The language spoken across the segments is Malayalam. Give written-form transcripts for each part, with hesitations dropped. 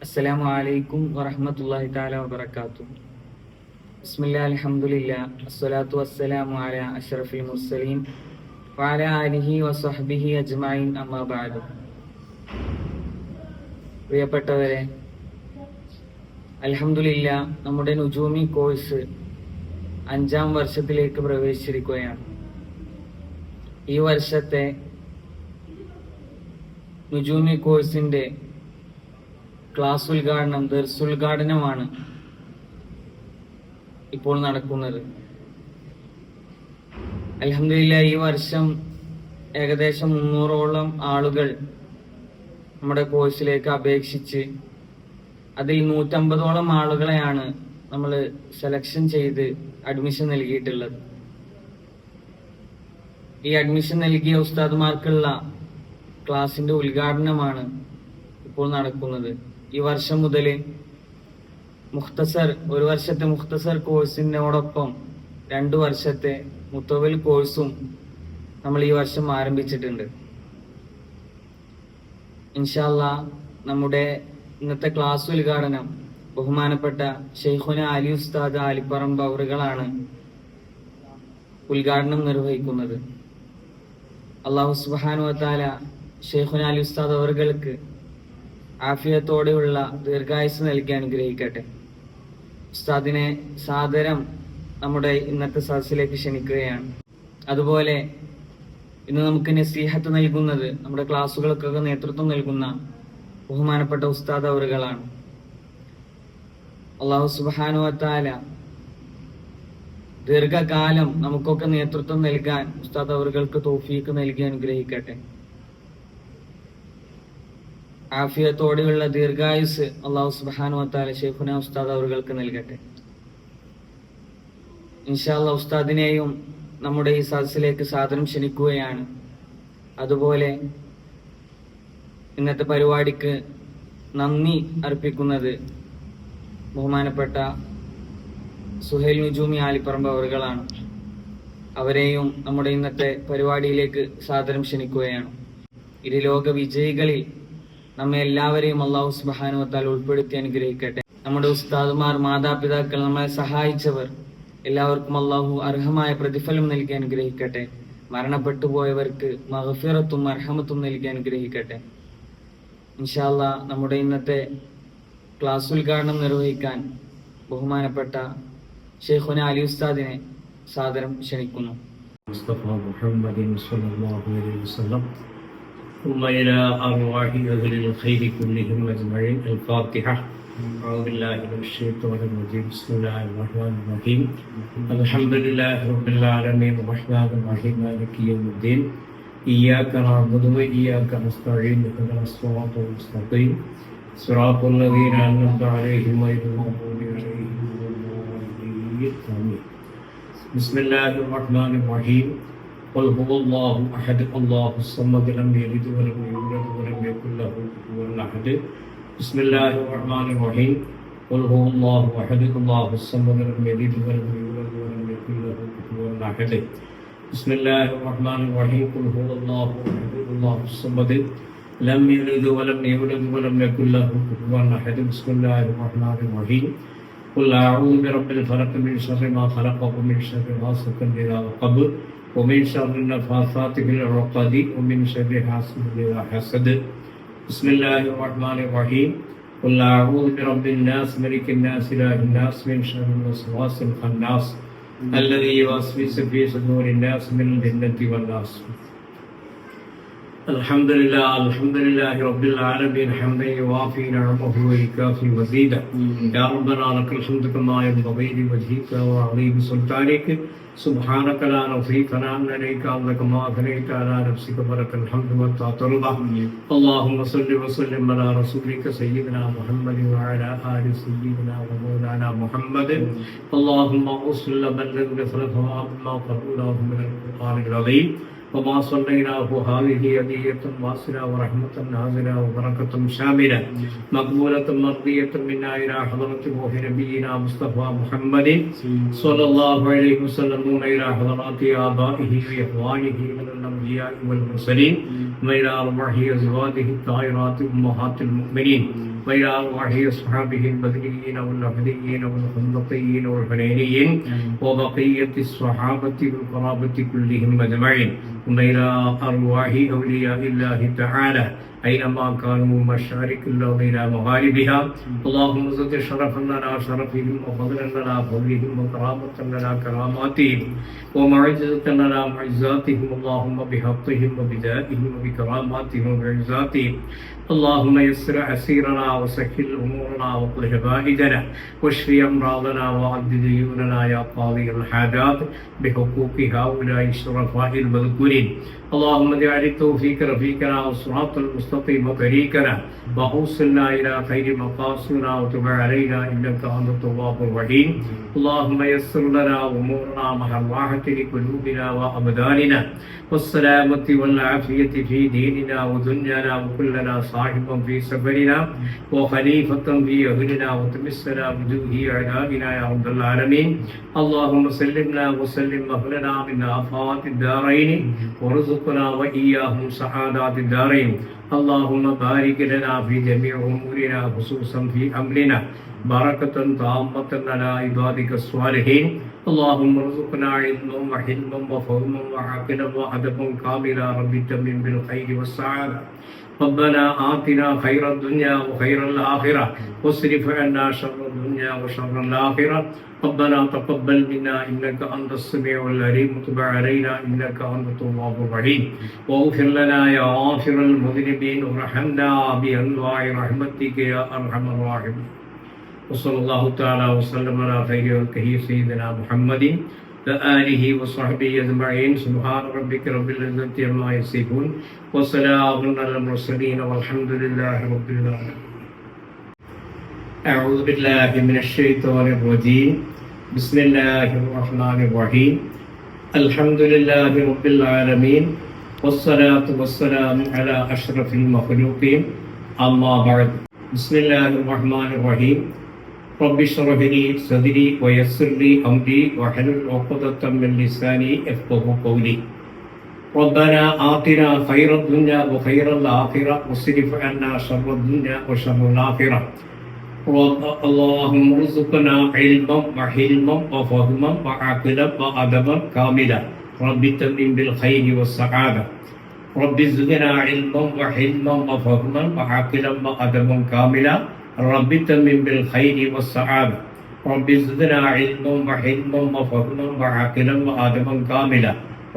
അസ്സലാമു അലൈക്കും വറഹ്മത്തുള്ളാഹി തആല വബറകാതുഹു. ബിസ്മില്ലാഹിൽ അൽഹംദുലില്ലാഹ് വസ്സലാത്തു വസ്സലാമു അലാ അഷ്റഫിൽ മുർസലീൻ വഅലാ ആലിഹി വസഹ്ബിഹി അജ്മഈൻ അമ്മാ ബഅദ്. പ്രിയപ്പെട്ടവരെ, അൽഹംദുലില്ലാഹ് നമ്മുടെ നുജൂമി കോഴ്സ് 5ാം വർഷത്തിലേക്ക് പ്രവേശിച്ചിരിക്കുകയാണ്. ഈ വർഷത്തെ നുജൂമി കോഴ്സിന്റെ ക്ലാസ് ഉദ്ഘാടനം, ദർസുദ്ഘാടനമാണ് ഇപ്പോൾ നടക്കുന്നത്. അൽഹംദുലില്ലാഹ് ഈ വർഷം ഏകദേശം 300ഓളം ആളുകൾ നമ്മുടെ കോഴ്സിലേക്ക് അപേക്ഷിച്ച് അതിൽ 150ഓളം ആളുകളെയാണ് നമ്മൾ സെലക്ഷൻ ചെയ്ത് അഡ്മിഷൻ നൽകിയിട്ടുള്ളത്. ഈ അഡ്മിഷൻ നൽകിയ ഉസ്താദുമാർക്കുള്ള ക്ലാസിന്റെ ഉദ്ഘാടനമാണ് ഇപ്പോൾ നടക്കുന്നത്. ഈ വർഷം മുതൽ ഒരു വർഷത്തെ മുഖ്തസർ കോഴ്സിനോടൊപ്പം 2 വർഷത്തെ മുത്തവൽ കോഴ്സും നമ്മൾ ഈ വർഷം ആരംഭിച്ചിട്ടുണ്ട്. ഇൻഷാ അല്ലാഹ് നമ്മുടെ ഇന്നത്തെ ക്ലാസ് ഉദ്ഘാടനം ബഹുമാനപ്പെട്ട ശൈഖുന അലി ഉസ്താദ് ആലിപ്പറമ്പ് അവറുകളാണ് ഉദ്ഘാടനം നിർവഹിക്കുന്നത്. അല്ലാഹു സുബ്ഹാനഹു വ തആല ശൈഖുന അലി ഉസ്താദ് അവറുകൾക്ക് ആഫിയത്തോടെയുള്ള ദീർഘായുസ് നൽകി അനുഗ്രഹിക്കട്ടെ. ഉസ്താദിനെ സാദരം നമ്മുടെ ഇന്നത്തെ സദസ്സിലേക്ക് ക്ഷണിക്കുകയാണ്. അതുപോലെ ഇന്ന് നമുക്ക് നസീഹത്ത് നൽകുന്നത്, നമ്മുടെ ക്ലാസ്സുകൾക്കൊക്കെ നേതൃത്വം നൽകുന്ന ബഹുമാനപ്പെട്ട ഉസ്താദ് അവറുകളാണ്. അല്ലാഹു സുബ്ഹാനഹു വ തആല ദീർഘകാലം നമുക്കൊക്കെ നേതൃത്വം നൽകാൻ ഉസ്താദ് അവറുകൾക്ക് തൗഫീഖ് നൽകി അനുഗ്രഹിക്കട്ടെ. ആഫിയത്തോടെയുള്ള ദീർഘായുസ് അല്ലാഹു സുബ്ഹാനഹു വ തആല ശൈഖുന ഉസ്താദ് അവറുകൾക്ക് നൽകട്ടെ. ഇൻഷാ അല്ലാഹ് ഉസ്താദിനെയും നമ്മുടെ ഈ സദസ്സിലേക്ക് സാദരം ക്ഷണിക്കുകയാണ്. അതുപോലെ ഇന്നത്തെ പരിപാടിക്ക് നന്ദി അർപ്പിക്കുന്നത് ബഹുമാനപ്പെട്ട സുഹൈൽ നുജൂമി ആലിപ്പറമ്പ് അവറുകളാണ്. അവരെയും നമ്മുടെ ഇന്നത്തെ പരിപാടിയിലേക്ക് സാദരം ക്ഷണിക്കുകയാണ്. ഇരുലോക വിജയികളിൽ നമ്മെ എല്ലാവരെയും അല്ലാഹു സുബ്ഹാനഹു വ തആല ഉൾപ്പെടുത്തി അനുഗ്രഹിക്കട്ടെ. നമ്മുടെ ഉസ്താദുമാർ, മാതാപിതാക്കൾ, നമ്മളെ സഹായിച്ചവർ എല്ലാവർക്കും അല്ലാഹു അർഹമായ പ്രതിഫലം നൽകി അനുഗ്രഹിക്കട്ടെ. മരണപ്പെട്ടു പോയവർക്ക് മഗ്ഫിറത്തും മർഹമത്തും നൽകി അനുഗ്രഹിക്കട്ടെ. ഇൻഷാ അല്ലാഹ് നമ്മുടെ ഇന്നത്തെ ക്ലാസ് ഉദ്ഘാടനം നിർവഹിക്കാൻ ബഹുമാനപ്പെട്ട ശൈഖുന അലി ഉസ്താദിനെ സാദരം ക്ഷണിക്കുന്നു. മുസ്തഫ മുഹമ്മദിൻ സ്വല്ലല്ലാഹു അലൈഹി വസല്ലം ثم إلى أرواح أهل الخير كلهم أجمعين. الفاتحة. أعوذ بالله من الشيطان الرجيم. بسم الله الرحمن الرحيم. الحمد لله رب العالمين الرحمن الرحيم مالك يوم الدين. إياك نعبد وإياك نستعين. اهدنا الصراط المستقيم صراط الذين أنعمت عليهم غير المغضوب عليهم ولا الضالين. آمين. بسم الله الرحمن الرحيم. قل هو الله أحد الله الصمد لم يلد ولم يولد ولم يكن له كفوا أحد. بسم الله الرحمن الرحيم. قل هو الله أحد الله الصمد لم يلد ولم يولد ولم يكن له كفوا أحد. بسم الله الرحمن الرحيم. قل هو الله أحد الله الصمد لم يلد ولم يولد ولم يكن له كفوا أحد. بسم الله الرحمن الرحيم. قل أعوذ برب الفلق من شر ما خلق ومن شر غاسق إذا وقب ومن شر النفاثات في العقد ومن شر حاسد إذا حسد. بسم الله الرحمن الرحيم. قل أعوذ برب الناس ملك الناس إله الناس من شر الوسواس الخناس الذي يوسوس في صدور الناس من الجنة والناس. الحمد لله رب العالمين حمدا يوافي نعمه ويكافي مزيدا. يا ربنا لك الحمد كما ينبغي لوجهك وعظيم سلطانك. سبحانك لا نحصي ثناء عليك أنت كما أثنيت على نفسك ولك الحمد حتى ترضى. اللهم صل وسلم على رسولك سيدنا محمد وعلى آل سيدنا ومولانا محمد. اللهم وصل بلغ مثل ثواب ما قرأناه من القرآن العظيم وما صليناه هذه هدية واصلة ورحمة نازلة وبركة شاملة مقبولة مرضية منا إلى حضرة روح نبينا مصطفى محمد صلى الله عليه وسلم إلى حضرات آبائه وإخوانه من الأنبياء والمرسلين وإلى أرواح أزواجه الطاهرات أمهات المؤمنين وإلى أرواح أصحابه البدريين والأهليين والخندقيين والحنينيين وبقية الصحابة والقرابة كلهم أجمعين ثم إلى أرواح أولياء الله تعالى أينما كانوا مشارق الأرض إلى مغاربها اللهم زد شرفا لنا شرفهم وفضلا لنا فضلهم وكرامة لنا كراماتهم ومعزة لنا معزاتهم اللهم بحقهم وبجاههم وبكراماتهم وبعزاتهم اللهم يسر عسيرنا وسهل أمورنا واقض حوائجنا واشف أمراضنا وعد ديوننا يا قاضي الحاجات بحقوق هؤلاء الشرفاء المذكورين اللهم اجعل التوفيق رفيقنا والصراط المستقيم طريقنا وأوصلنا إلى خير مقاصدنا وتب علينا إنك أنت التواب الرحيم اللهم يسر لنا أمورنا مع الراحة لقلوبنا وأبداننا والسلامة والعافية في ديننا ودنيانا وكلنا صاحبا في سفرنا وخليفة في أهلنا وتمسنا وجوه أعدائنا يا رب العالمين اللهم سلمنا وسلم أهلنا من آفات الدارين ورزقنا وإياهم سعادات الدارين اللهم بارك لنا في جميع أمورنا خصوصا في أمرنا بركة تامة على عبادك الصالحين اللهم ارزقنا علما وحلما وفهما وعقلا وأدبا كاملا رب تمم بالخير والسعادة ربنا آتنا خير الدنيا وخير الآخرة واصرف عنا شر الدنيا وشر الآخرة ربنا تقبل منا إنك أنت السميع العليم وتب علينا إنك أنت التواب الرحيم واغفر لنا يا غافر المذنبين وارحمنا بأنواع رحمتك يا أرحم الراحمين وصلى الله تعالى وسلم على خير خلقه سيدنا محمد وآله وصحبه أجمعين سبحان ربك رب العزة عما يصفون وسلام على المرسلين والحمد لله رب العالمين أعوذ بالله من الشيطان الرجيم بسم الله الرحمن الرحيم الحمد لله رب العالمين والصلاة والسلام على أشرف المخلوقين أما بعد بسم الله الرحمن الرحيم رب اشرح لي صدري ويسر لي أمري واحلل عقدة من لساني يفقهوا قولي ربنا آتنا خير الدنيا وخير الآخرة واصرف عنا شر الدنيا وشر الآخرة اللهم ارزقنا علما وحلما وفهما وعقلا وأدبا كاملا رب تمم بالخير والسعادة رب زدنا علما وحلما وفهما وعقلا وأدبا كاملا رب تمم بالخير والسعادة رب زدنا علما وحلما وفهما وعقلا وأدبا كاملا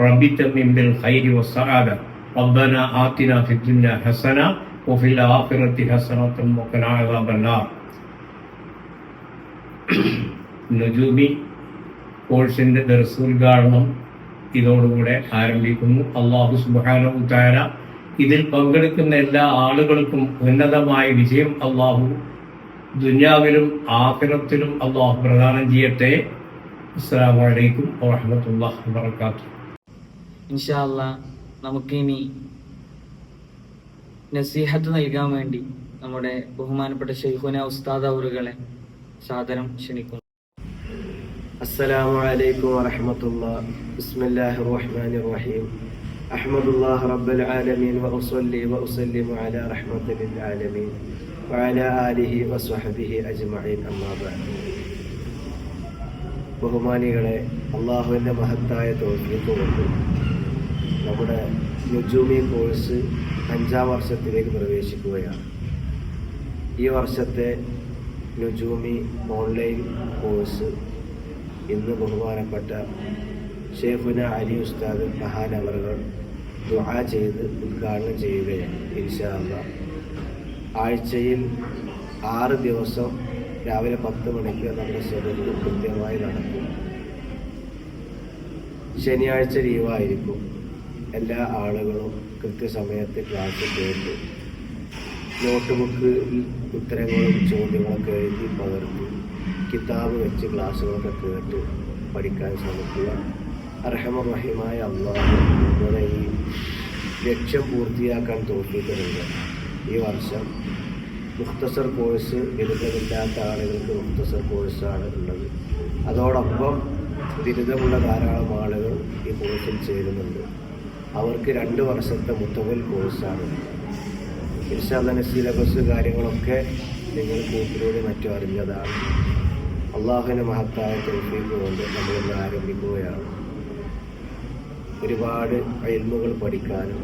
رب تمم بالخير والسعادة ربنا آتنا في الدنيا حسنة وفي الآخرة حسنة وقنا عذاب النار നജൂബി കോഴ്സിൻ്റെ ദർസ് ഉദ്ഘാടനം ഇതോടുകൂടെ ആരംഭിക്കുന്നു. അല്ലാഹു സുബ്ഹാനഹു തആല ഇതിൽ പങ്കെടുക്കുന്ന എല്ലാ ആളുകൾക്കും ഉന്നതമായ വിജയം അല്ലാഹു ദുനിയാവിലും ആഖിറത്തിലും അല്ലാഹു പ്രദാനം ചെയ്യട്ടെ. അസ്സലാമു അലൈക്കും വറഹ്മത്തുള്ളാഹി വബറകാതുഹു. ഇൻഷാ അല്ലാഹ് നമുക്കിനി നസീഹത്ത് നൽകാൻ വേണ്ടി നമ്മുടെ ബഹുമാനപ്പെട്ട ശൈഖുന ഉസ്താദ് അവറുകളെ സാദരം ക്ഷണിക്കുന്നു. السلام عليكم ورحمة الله بسم الله الرحمن الرحيم أحمد الله رب العالمين وأصلي وأسلم على رحمة للعالمين وعلى آله وصحبه أجمعين أما بعد ബഹുമാനികളെ, അള്ളാഹുവിൻ്റെ മഹത്തായ തൗഫീഖ് കൊണ്ട് നമ്മുടെ നുജൂമി കോഴ്സ് 5ാം വർഷത്തിലേക്ക് പ്രവേശിക്കുകയാണ്. ഈ വർഷത്തെ നുജൂമി ഓൺലൈൻ കോഴ്സ് ഇന്ന് ബഹുമാനപ്പെട്ട ഷേഖുന അലി ഉസ്താദ് മഹാൻ അവറുകൾ ദുആ ചെയ്ത് ഉദ്ഘാടനം ചെയ്യുകയാണ്. ഇൻഷാ അല്ലാഹ് ആഴ്ചയിൽ 6 ദിവസം രാവിലെ 10 മണിക്ക് നമ്മുടെ ഷെഡ്യൂൾ കൃത്യമായി നടക്കും. ശനിയാഴ്ച ലീവായിരിക്കും. എല്ലാ ആളുകളും കൃത്യസമയത്ത് ക്ലാസ് കേട്ട് നോട്ട് ബുക്കിൽ ഉത്തരങ്ങളും ചോദ്യങ്ങളൊക്കെ എഴുതി പകർത്തി കിതാബ് വെച്ച് ക്ലാസ്സുകളൊക്കെ കേട്ട് പഠിക്കാൻ ശ്രമിക്കുക. അർഹമർ റഹീമായ അല്ലാഹു നമ്മുടെ ഈ ലക്ഷ്യം പൂർത്തിയാക്കാൻ തൗഫീഖ് നൽകുക. ഈ വർഷം മുഖ്തസർ കോഴ്സ് ബിരുദമില്ലാത്ത ആളുകൾക്ക് മുഖ്തസർ കോഴ്സാണ് ഉള്ളത്. അതോടൊപ്പം ബിരുദമുള്ള ധാരാളം ആളുകൾ ഈ കോഴ്സിൽ ചേരുന്നുണ്ട്. അവർക്ക് 2 വർഷത്തെ മുത്തവൽ കോഴ്സാണ്. ഇൻഷാ അല്ലാഹ് സിലബസ് കാര്യങ്ങളൊക്കെ നിങ്ങൾ കൂട്ടിലൂടെ മറ്റും അറിഞ്ഞതാണ്. അള്ളാഹുവിൻ്റെ മഹത്തായ തൗഫീഖ് കൊണ്ട് നമ്മളിന്ന് ആരംഭിക്കുകയാണ്. ഒരുപാട് ഇൽമുകൾ പഠിക്കാനും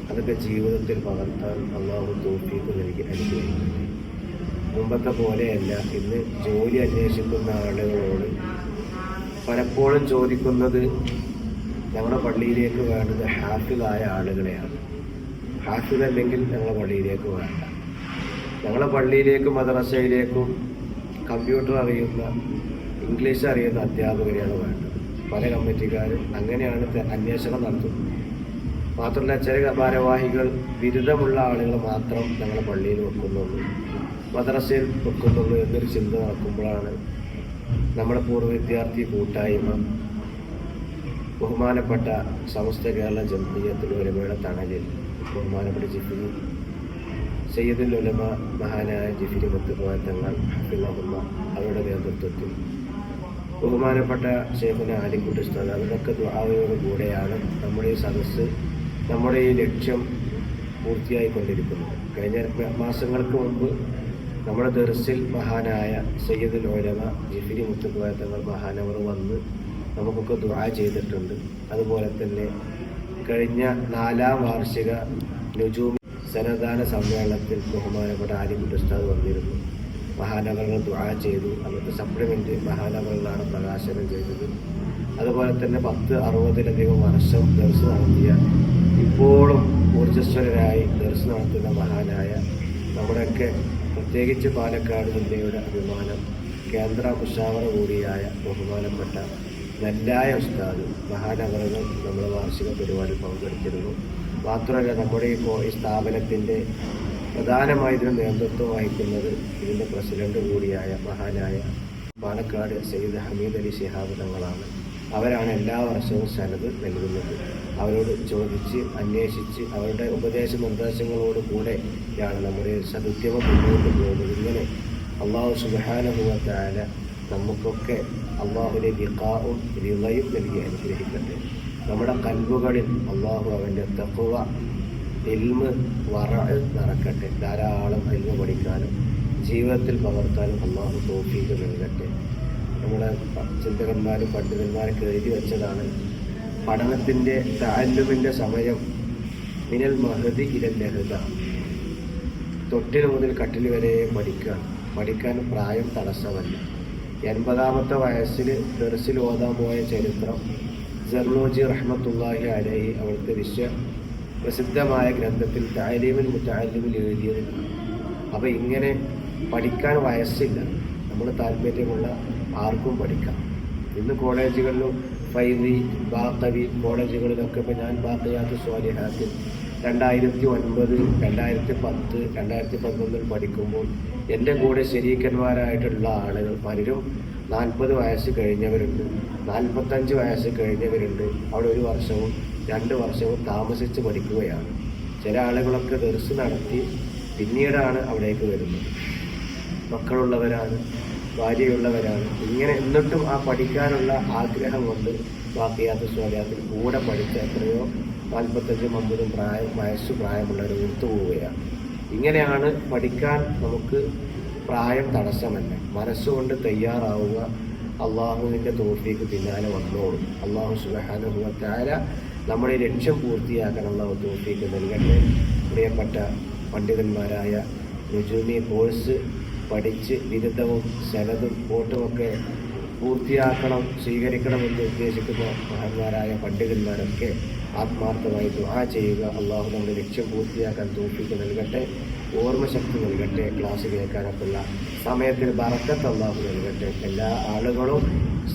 അതൊക്കെ ജീവിതത്തിൽ പകർത്താൻ അള്ളാഹു തൗഫീഖ് നൽകി അനുഗ്രഹിക്കുന്നു. മുമ്പത്തെ പോലെയല്ല ഇന്ന് ജോലി അന്വേഷിക്കുന്ന ആളുകളോട് പലപ്പോഴും ചോദിക്കുന്നത് ഞങ്ങളുടെ പള്ളിയിലേക്ക് വേണ്ടത് ഹാഫിളായ ആളുകളെയാണ്. ഹാഫിൾ അല്ലെങ്കിൽ ഞങ്ങളുടെ പള്ളിയിലേക്ക് വേണ്ട. ഞങ്ങളുടെ പള്ളിയിലേക്കും മദ്രസയിലേക്കും കമ്പ്യൂട്ടർ അറിയുന്ന, ഇംഗ്ലീഷ് അറിയുന്ന അധ്യാപകരെയാണ് വേണ്ടത്. പല കമ്മിറ്റിക്കാരും അങ്ങനെയാണ് അന്വേഷണം നടത്തുന്നത്. മാത്രമല്ല ചില ഭാരവാഹികൾ ബിരുദമുള്ള ആളുകൾ മാത്രം ഞങ്ങളുടെ പള്ളിയിൽ വെക്കുന്നുള്ളൂ, മദ്രസയിൽ വെക്കുന്നുള്ളൂ എന്നൊരു ചിന്ത നടക്കുമ്പോഴാണ് നമ്മുടെ പൂർവ്വ വിദ്യാർത്ഥി കൂട്ടായ്മ ബഹുമാനപ്പെട്ട സമസ്ത കേരള ജംഇയ്യത്തുൽ ഉലമയുടെ തണലിൽ ബഹുമാനപ്പെട്ട ജിഫ്രി സയ്യിദുൽ ഉലമ മഹാനായ ജിഫ്രി മുത്തുക്കോയ തങ്ങൾ ഹഫിളഹുല്ലാ അവരുടെ നേതൃത്വത്തിൽ ബഹുമാനപ്പെട്ട ശൈഖുന ആലിക്കുട്ടി ഉസ്താദ് അവരൊക്കെ ദുആയോടുകൂടെയാണ് നമ്മുടെ ഈ സദസ്സ്, നമ്മുടെ ഈ ലക്ഷ്യം പൂർത്തിയായിക്കൊണ്ടിരിക്കുന്നത്. കഴിഞ്ഞ മാസങ്ങൾക്ക് മുമ്പ് നമ്മുടെ ദർസിൽ മഹാനായ സയ്യിദുൽ ഉലമ ജിഫ്രി മുത്തുക്കോയ തങ്ങൾ മഹാനവർ വന്ന് നമുക്കൊക്കെ ദുആ ചെയ്തിട്ടുണ്ട്. അതുപോലെ തന്നെ കഴിഞ്ഞ 4ാം വാർഷിക നുജൂം സനദാന സമ്മേളനത്തിൽ ബഹുമാനപ്പെട്ട ആലിക്കുട്ടി ഉസ്താദ് വന്നിരുന്നു. മഹാനവറുകൾ ദുആ ചെയ്തു. അന്നത്തെ സപ്ലിമെൻ്റ് മഹാനവറുകളാണ് പ്രകാശനം ചെയ്തത്. അതുപോലെ തന്നെ 60-ലധികം വർഷം ദർസ് നടത്തിയ, ഇപ്പോഴും ഊർജ്ജസ്വലരായി ദർസ് നടത്തുന്ന മഹാനായ നമ്മുടെയൊക്കെ പ്രത്യേകിച്ച് പാലക്കാട് ജില്ലയുടെ അഭിമാനം, കേന്ദ്ര മുഷാവറ കൂടിയായ ബഹുമാനപ്പെട്ട നെല്ലായ ഉസ്താദ് മഹാനവറുകൾ നമ്മുടെ വാർഷിക പരിപാടി പങ്കെടുത്തിരുന്നു. മാത്രമല്ല നമ്മുടെ ഈ സ്ഥാപനത്തിൻ്റെ പ്രധാനമായി ഇതിന് നേതൃത്വം വഹിക്കുന്നത് ഇതിൻ്റെ പ്രസിഡന്റ് കൂടിയായ മഹാനായ പാലക്കാട് സയ്യിദ് ഹമീദ് അലി ശിഹാബ് തങ്ങളാണ്. അവരാണ് എല്ലാ വർഷവും സനദ് നൽകുന്നത്. അവരോട് ചോദിച്ച് അന്വേഷിച്ച് അവരുടെ ഉപദേശ നിർദ്ദേശങ്ങളോട് കൂടെയാണ് നമ്മുടെ സദുദ്യമം മുന്നോട്ട് പോകുന്നത്. ഇങ്ങനെ അള്ളാഹു സുബ്ഹാനഹു വ തആല നമുക്കൊക്കെ അള്ളാഹുവിൻ്റെ ലിഖാഉം റിളയും നൽകി അനുഗ്രഹിക്കട്ടെ. നമ്മുടെ കൽബുകളിൽ അള്ളാഹു അവൻ്റെ തഖ്വ, ഇൽമ്, വറഅ് നിറക്കട്ടെ. ധാരാളം ഇൽമ് പഠിക്കാനും ജീവിതത്തിൽ പകർത്താനും അള്ളാഹു തൗഫീഖ് നൽകട്ടെ. നമ്മുടെ ചിന്തകന്മാരും പണ്ഡിതന്മാരൊക്കെ എഴുതി വെച്ചതാണ്, പഠനത്തിൻ്റെ തഅല്ലുമിൻ്റെ സമയം മിനൽ മഹദി ഇലൽ ലഹദ, തൊട്ടിന് മുതൽ കട്ടിൽ വരെ പഠിക്കാൻ പ്രായം തടസ്സമല്ല. 80ാമത്തെ വയസ്സിൽ ദർസിൽ ഓതാൻ പോയ ചരിത്രം സർനൂജി റഹ്മത്തുള്ളാഹി അലൈഹി അവിടുത്തെ പ്രസിദ്ധമായ ഗ്രന്ഥത്തിൽ തഅലീമുൽ മുതഅല്ലിമിൽ എഴുതിയത്. അപ്പോൾ ഇങ്ങനെ പഠിക്കാൻ വയസ്സില്ല, നമ്മൾ താല്പര്യമുള്ള ആർക്കും പഠിക്കാം. ഇന്ന് കോളേജുകളിലും ഫൈദി, ബാഖവി കോളേജുകളിലൊക്കെ ഇപ്പോൾ ഞാൻ ബാഖിയാത്ത് സ്വാലിഹാത്തിൽ 2009, 2010, 2011 പഠിക്കുമ്പോൾ എൻ്റെ കൂടെ ശരീക്കന്മാരായിട്ടുള്ള ആളുകൾ പലരും 40 വയസ്സ് കഴിഞ്ഞവരുണ്ട്, 45 വയസ്സ് കഴിഞ്ഞവരുണ്ട്. അവിടെ 1 വർഷവും 2 വർഷവും താമസിച്ച് പഠിക്കുകയാണ്. ചില ആളുകളൊക്കെ ദർസ് നടത്തി പിന്നീടാണ് അവിടേക്ക് വരുന്നത്. മക്കളുള്ളവരാണ്, ഭാര്യയുള്ളവരാണ്. ഇങ്ങനെ എന്നിട്ടും ആ പഠിക്കാനുള്ള ആഗ്രഹം കൊണ്ട് ബാഖിയാത്ത് സ്വാലിഹാത്തിൽ കൂടെ പഠിച്ച എത്രയോ 45-50 വയസ്സ് പ്രായമുള്ളവർ ഓർത്തുപോവുകയാണ്. ഇങ്ങനെയാണ് പഠിക്കാൻ നമുക്ക് പ്രായം തടസ്സമല്ല. മനസ്സുകൊണ്ട് തയ്യാറാവുക, അള്ളാഹുവിൻ്റെ തൗഫീഖ് പിന്നാലെ വന്നോളും. അള്ളാഹു സുബ്ഹാനഹു വ തആല നമ്മുടെ ലക്ഷ്യം പൂർത്തിയാക്കാൻ അള്ളാഹു തൗഫീഖ് നൽകട്ടെ. പ്രിയപ്പെട്ട പണ്ഡിതന്മാരായ നുജൂമി കോഴ്സ് പഠിച്ച് ബിരുദവും സനദും വോട്ടുമൊക്കെ സ്വീകരിക്കണമെന്ന് ഉദ്ദേശിക്കുന്ന മഹാന്മാരായ പണ്ഡിതന്മാരൊക്കെ ആത്മാർത്ഥമായി ദുആ ചെയ്യുക. അള്ളാഹു നമ്മുടെ ലക്ഷ്യം പൂർത്തിയാക്കാൻ തൗഫീഖ് നൽകട്ടെ, ഓർമ്മശക്തി നൽകട്ടെ, ക്ലാസ് കേൾക്കാനൊക്കെയുള്ള സമയത്തിന് ബറക്കത്ത് അള്ളാഹു നൽകട്ടെ. എല്ലാ ആളുകളും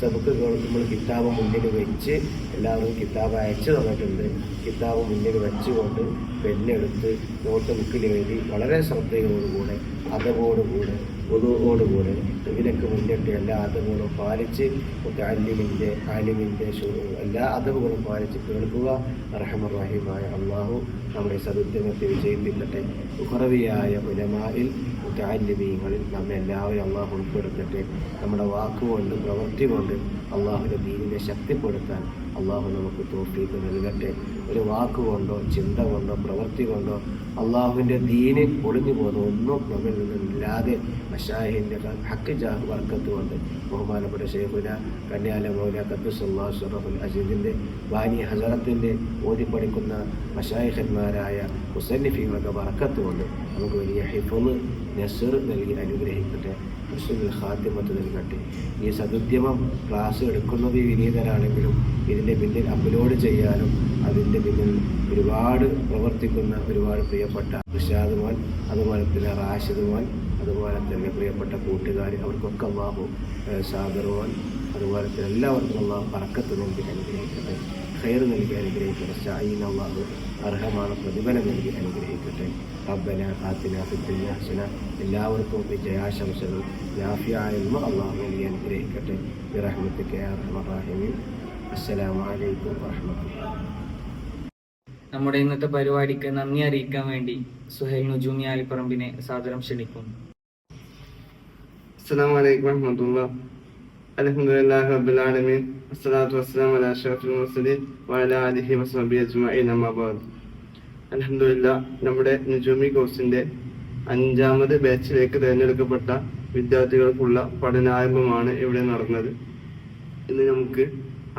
നമുക്ക് നമ്മൾ കിതാബ് മുന്നിൽ വെച്ച്, എല്ലാവരും കിതാബ് അയച്ചു തന്നിട്ടുണ്ട്. കിതാബ് മുന്നിൽ വെച്ചുകൊണ്ട് പെണ്ണെടുത്ത് നോട്ട് ബുക്കിൽ എഴുതി വളരെ ശ്രദ്ധയോടുകൂടെ അതവോടുകൂടെ ഉദുവോടുകൂടെ ഇതിനൊക്കെ മുന്നിട്ട് എല്ലാ അതവുകളും പാലിച്ച് മുതഅല്ലിമിൻ്റെ ആലിമിൻ്റെ എല്ലാ അതവുകളും പാലിച്ച് കേൾക്കുക. റഹ്മാൻ റഹീമായ അള്ളാഹു നമ്മുടെ സദുദ്യമത്തെ വിജയിപ്പിക്കട്ടെ. ഉഖറവിയായ ഉലമാഇൽ മുതഅല്ലിമീങ്ങളിൽ നമ്മെ എല്ലാവരും അള്ളാഹു ഉൾപ്പെടുത്തട്ടെ. നമ്മുടെ വാക്കുകൊണ്ട് പ്രവൃത്തി കൊണ്ട് അള്ളാഹുവിൻ്റെ ദീനിനെ ശക്തിപ്പെടുത്താൻ അള്ളാഹു നമുക്ക് തൗഫീഖ് നൽകട്ടെ. ഒരു വാക്കുകൊണ്ടോ ചിന്ത കൊണ്ടോ പ്രവൃത്തി കൊണ്ടോ അള്ളാഹുവിൻ്റെ ദീന് ഒളിഞ്ഞു പോകുന്ന ഒന്നും നമ്മിൽ നിന്നില്ലാതെ മശായിഹിൻ്റെ ഹക്ക് ജാഹ് ബർക്കത്ത് കൊണ്ട് ബഹുമാനപ്പെട്ട ശൈഖുന കന്യാല മൗല ഖദ്ദസല്ലാഹു സിറഹുൽ അസീസിൻ്റെ ബാനി ഹസറത്തിൻ്റെ ഓതിപ്പടിക്കുന്ന മശായിഖന്മാരായ മുസന്നിഫീങ്ങളുടെ ബർക്കത്ത് കൊണ്ട് നമുക്ക് വലിയ ഹിഫ്ള് നസ്ർ നൽകി അനുഗ്രഹിക്കട്ടെ. ഹുസ്നുൽ ഖാത്തിമത്ത് നൽകട്ടെ. ഈ സദുദ്യമം ക്ലാസ് എടുക്കുന്നത് വിനീതരാണെങ്കിലും ഇതിൻ്റെ പിന്നിൽ അപ്ലോഡ് ചെയ്യാനും അതിൻ്റെ പിന്നിൽ ഒരുപാട് പ്രവർത്തിക്കുന്ന ഒരുപാട് പ്രിയപ്പെട്ട റിഷാദുമാൻ, അതുപോലെ തന്നെ റാഷിദുമാൻ, അതുപോലെ തന്നെ പ്രിയപ്പെട്ട കൂട്ടുകാർ, അവർക്കൊക്കെ അല്ലാഹു സാദറുമാൻ, അതുപോലെ തന്നെ എല്ലാവർക്കും അല്ലാഹു ബർക്കത്ത് നൽകി അനുഗ്രഹിക്കട്ടെ, ഖൈർ നൽകി അനുഗ്രഹിക്കട്ടെ. സായിന അല്ലാഹു അർഹമാണ് പ്രതിഫലം നൽകി അനുഗ്രഹിക്കട്ടെ. റബ്ബന ആതിനാ ഫിദ്ദുനിയ ഹസന. എല്ലാവർക്കും വിജയാശംസകൾ, നാഫിയായ ഇൽമ അല്ലാഹു നൽകി അനുഗ്രഹിക്കട്ടെ. ബിറഹ്മതിക യാ അർഹമർ റഹീമീൻ. അസ്സലാമു അലൈക്കും വറഹ്മത്തുള്ളാഹി. നമ്മുടെ ഇന്നത്തെ പരിപാടിക്ക് നന്ദി അറിയിക്കാൻ വേണ്ടി സുഹൈൽ നുജൂമി ആലിപ്പറമ്പിനെ സാദരം ക്ഷണിക്കുന്നു. അസ്സലാമു അലൈക്കും വറഹ്മത്തുള്ളാഹി. അൽഹംദുലില്ലാഹി റബ്ബിൽ ആലമീൻ. അസ്സലാത്തു വസ്സലാമു അലാ അഷ്റഫിൽ മുർസലീൻ വഅലാ ആലിഹി വസഹ്ബിഹി അജ്മഈൻ. അമ്മാ ബഅദ്. അൽഹംദുലില്ലാഹ്, നമ്മുടെ നുജൂമി കോഴ്സിന്റെ 5ാമത് ബാച്ചിലേക്ക് തിരഞ്ഞെടുക്കപ്പെട്ട വിദ്യാർത്ഥികൾക്കുള്ള പഠനാരംഭമാണ് ഇവിടെ നടന്നത്. ഇന്ന് നമുക്ക്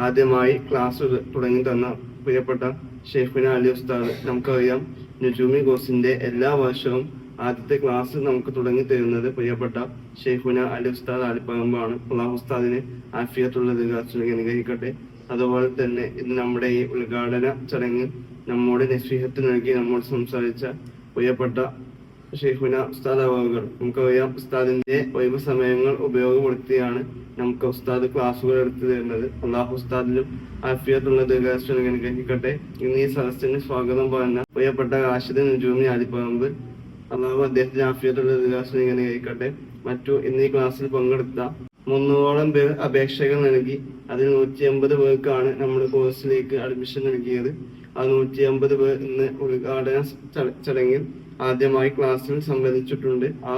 ആദ്യമായി ക്ലാസ് തുടങ്ങി തന്ന പ്രിയപ്പെട്ട ഷെയ്ഖുന അലി ഉസ്താദ്, നമുക്കറിയാം നുജൂമി കോഴ്സിന്റെ എല്ലാ വർഷവും ആദ്യത്തെ ക്ലാസ് നമുക്ക് തുടങ്ങി തരുന്നത് പ്രിയപ്പെട്ട ഷെയ്ഖുന അലി ഉസ്താദ് ആലിപ്പറമ്പാണ്. അല്ലാഹു ഉസ്താദിന് ആഫിയത്തുള്ള ദീർഘായുസ്സ് നൽകട്ടെ. അതുപോലെ തന്നെ ഇന്ന് നമ്മുടെ ഈ ഉദ്ഘാടന ചടങ്ങിൽ നമ്മോട് നസീഹത്ത് നൽകി നമ്മോട് സംസാരിച്ച പ്രിയപ്പെട്ട ഷെയ്ഖുന ഉസ്താദ് അവറുകൾ, നമുക്കറിയാം ഉസ്താദിന്റെ ഒഴിവ് സമയങ്ങൾ ഉപയോഗപ്പെടുത്തിയാണ് നമുക്ക് ഉസ്താദ് ക്ലാസ്സുകൾ എടുത്തു തരുന്നത്. അല്ലാഹു ഉസ്താദിലും ആഫിയത്തുള്ള ദീർഘായുസ്സ് അനുഗ്രഹിക്കട്ടെ. ഇന്ന് ഈ സദസ്സിന് സ്വാഗതം പറഞ്ഞ പ്രിയപ്പെട്ട റാഷിദ് നുജൂമി ആലിപ്പറമ്പ്, അല്ലാഹു അദ്ദേഹത്തിന് ആഫിയത്തുള്ള ദീർഘായുസ്സ് അനുഗ്രഹിക്കട്ടെ. മറ്റു ഇന്ന് ഈ ക്ലാസ്സിൽ പങ്കെടുത്ത 300ഓളം പേർ അപേക്ഷകൾ നൽകി. അതിൽ 150 പേർക്കാണ് നമ്മുടെ കോഴ്സിലേക്ക് അഡ്മിഷൻ നൽകിയത്. ആ 150 പേർ ഇന്ന് ഉദ്ഘാടന ചടങ്ങിൽ ആദ്യമായി ക്ലാസ്സിൽ സംബന്ധിച്ചിട്ടുണ്ട്. ആ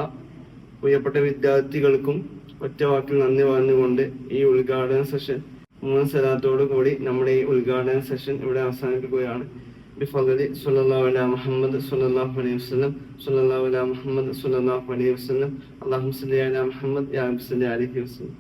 പ്രിയപ്പെട്ട വിദ്യാർത്ഥികൾക്കും ഒറ്റ വാക്കിൽ നന്ദി പറഞ്ഞുകൊണ്ട് ഈ ഉദ്ഘാടന സെഷൻ 3 സലാത്തോടു കൂടി നമ്മുടെ ഈ ഉദ്ഘാടന സെഷൻ ഇവിടെ അവസാനിപ്പിക്കുകയാണ്. ബിഫദ്ലി സ്വല്ലല്ലാഹു അലാ മുഹമ്മദ് സ്വല്ലല്ലാഹു അലൈഹി വസല്ലം സ്വല്ലല്ലാഹു അലാ മുഹമ്മദ് സ്വല്ലല്ലാഹു അലൈഹി വസല്ലം. അല്ലാഹുമ്മ സ്വല്ലി അലാ മുഹമ്മദ് യാ റബ്ബി സ്വല്ലി അലൈഹി വസല്ലം.